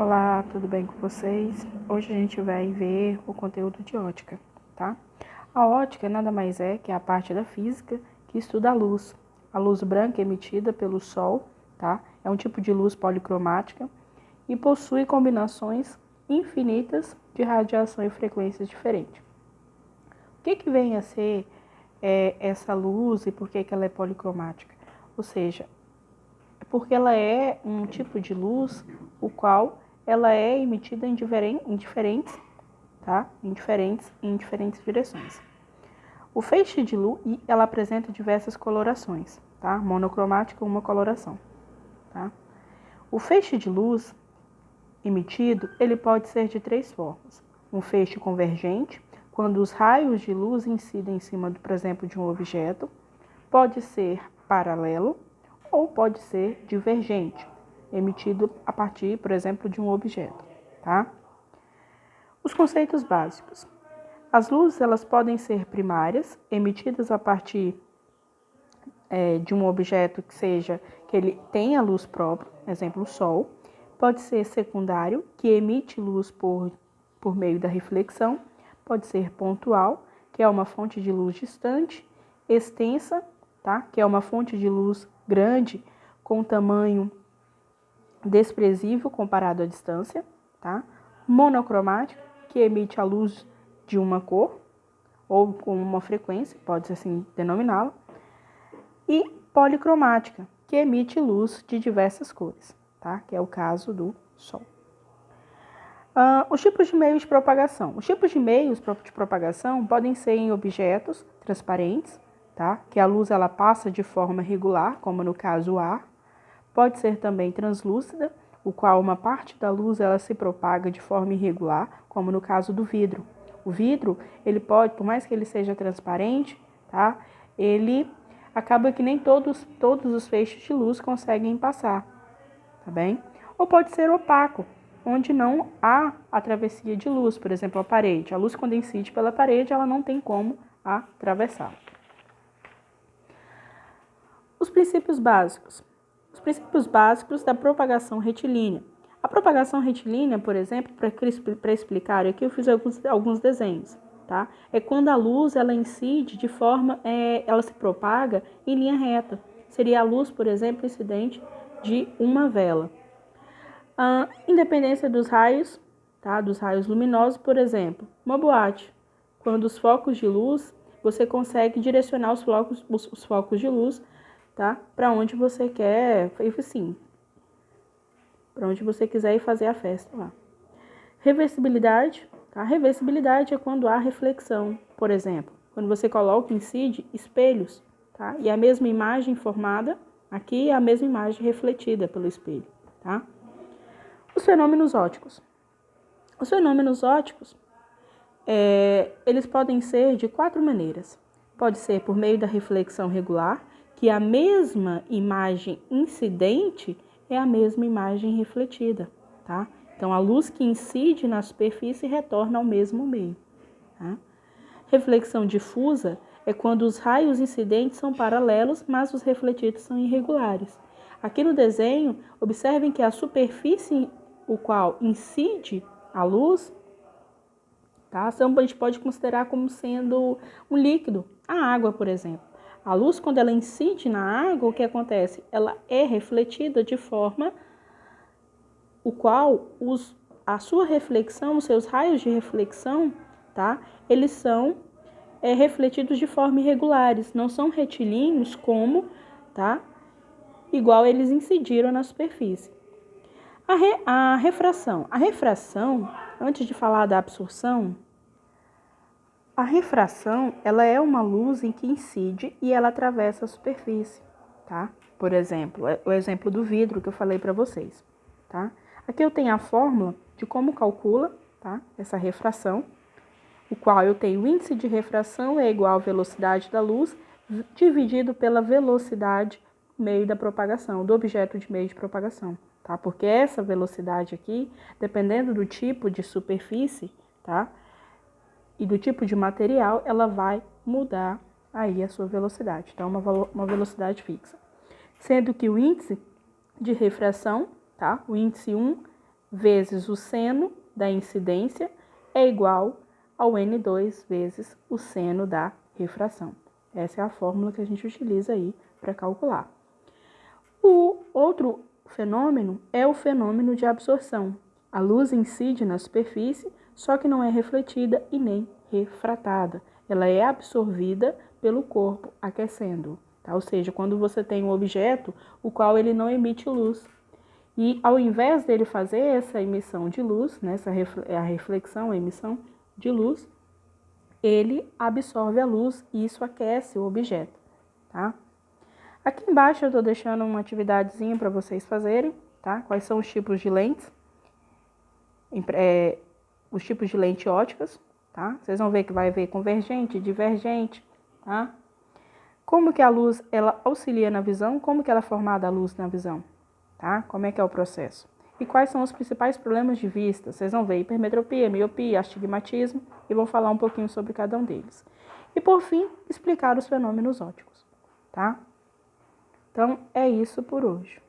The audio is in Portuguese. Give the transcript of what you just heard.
Olá, tudo bem com vocês? Hoje a gente vai ver o conteúdo de ótica, tá? A ótica nada mais é que a parte da física que estuda a luz. A luz branca emitida pelo Sol, tá? É um tipo de luz policromática e possui combinações infinitas de radiação e frequências diferentes. O que vem a ser essa luz e por que ela é policromática? Ou seja, porque ela é um tipo de luz o qual ela é emitida em diferentes, tá? Em diferentes direções. O feixe de luz, ela apresenta diversas colorações, tá? Monocromática, uma coloração, tá? O feixe de luz emitido, ele pode ser de três formas. Um feixe convergente, quando os raios de luz incidem em cima, por exemplo, de um objeto. Pode ser paralelo ou pode ser divergente, emitido a partir, por exemplo, de um objeto, tá? Os conceitos básicos. As luzes, elas podem ser primárias, emitidas a partir de um objeto que ele tenha luz própria, exemplo, o Sol. Pode ser secundário, que emite luz por meio da reflexão. Pode ser pontual, que é uma fonte de luz distante. Extensa, tá? Que é uma fonte de luz grande com tamanho desprezível comparado à distância, tá? Monocromático, que emite a luz de uma cor ou com uma frequência, pode-se assim denominá-la. E policromática, que emite luz de diversas cores, tá? Que é o caso do Sol. Os tipos de meios de propagação. Os tipos de meios de propagação podem ser em objetos transparentes, tá? Que a luz ela passa de forma regular, como no caso o ar. Pode ser também translúcida, o qual uma parte da luz ela se propaga de forma irregular, como no caso do vidro. O vidro, ele pode, por mais que ele seja transparente, tá? Ele acaba que nem todos os feixes de luz conseguem passar, tá bem? Ou pode ser opaco, onde não há a travessia de luz, por exemplo, a parede. A luz, quando incide pela parede, ela não tem como atravessar. Os princípios básicos. Os princípios básicos da propagação retilínea. A propagação retilínea, por exemplo, para explicar aqui, eu fiz alguns desenhos, tá? É quando a luz ela incide de forma, ela se propaga em linha reta. Seria a luz, por exemplo, incidente de uma vela. A independência dos raios, tá? Dos raios luminosos, por exemplo, uma boate. Quando os focos de luz, você consegue direcionar os focos de luz, tá? Para onde você quer, enfim, para onde você quiser ir fazer a festa lá. Reversibilidade, tá? Reversibilidade é quando há reflexão, por exemplo, quando você coloca, incide espelhos, tá? E a mesma imagem formada aqui é a mesma imagem refletida pelo espelho, tá? Os fenômenos ópticos. Os fenômenos ópticos, eles podem ser de quatro maneiras. Pode ser por meio da reflexão regular, que a mesma imagem incidente é a mesma imagem refletida, tá? Então, a luz que incide na superfície retorna ao mesmo meio, tá? Reflexão difusa é quando os raios incidentes são paralelos, mas os refletidos são irregulares. Aqui no desenho, observem que a superfície o qual incide a luz, tá? A gente pode considerar como sendo um líquido, a água, por exemplo. A luz, quando ela incide na água, o que acontece? Ela é refletida de forma o qual a sua reflexão, os seus raios de reflexão, tá? Eles são refletidos de forma irregulares, não são retilíneos como, tá? Igual eles incidiram na superfície. A refração. A refração, antes de falar da absorção, a refração, ela é uma luz em que incide e ela atravessa a superfície, tá? Por exemplo, o exemplo do vidro que eu falei para vocês, tá? Aqui eu tenho a fórmula de como calcula, tá? Essa refração, o qual eu tenho o índice de refração é igual à velocidade da luz dividido pela velocidade meio da propagação, do objeto de meio de propagação, tá? Porque essa velocidade aqui, dependendo do tipo de superfície, tá? E do tipo de material, ela vai mudar aí a sua velocidade. Então, uma velocidade fixa. Sendo que o índice de refração, tá? O índice 1 vezes o seno da incidência é igual ao N2 vezes o seno da refração. Essa é a fórmula que a gente utiliza aí para calcular. O outro fenômeno é o fenômeno de absorção. A luz incide na superfície, só que não é refletida e nem refratada. Ela é absorvida pelo corpo aquecendo, tá? Ou seja, quando você tem um objeto, o qual ele não emite luz. E ao invés dele fazer essa emissão de luz, né, a reflexão, a emissão de luz, ele absorve a luz e isso aquece o objeto, tá? Aqui embaixo eu estou deixando uma atividadezinha para vocês fazerem, tá? Quais são os tipos de lentes? Os tipos de lente óticas, tá? Vocês vão ver que vai ver convergente, divergente, tá? Como que a luz, ela auxilia na visão? Como que ela é formada a luz na visão? Tá? Como é que é o processo? E quais são os principais problemas de vista? Vocês vão ver hipermetropia, miopia, astigmatismo e vou falar um pouquinho sobre cada um deles. E por fim, explicar os fenômenos ópticos, tá? Então, é isso por hoje.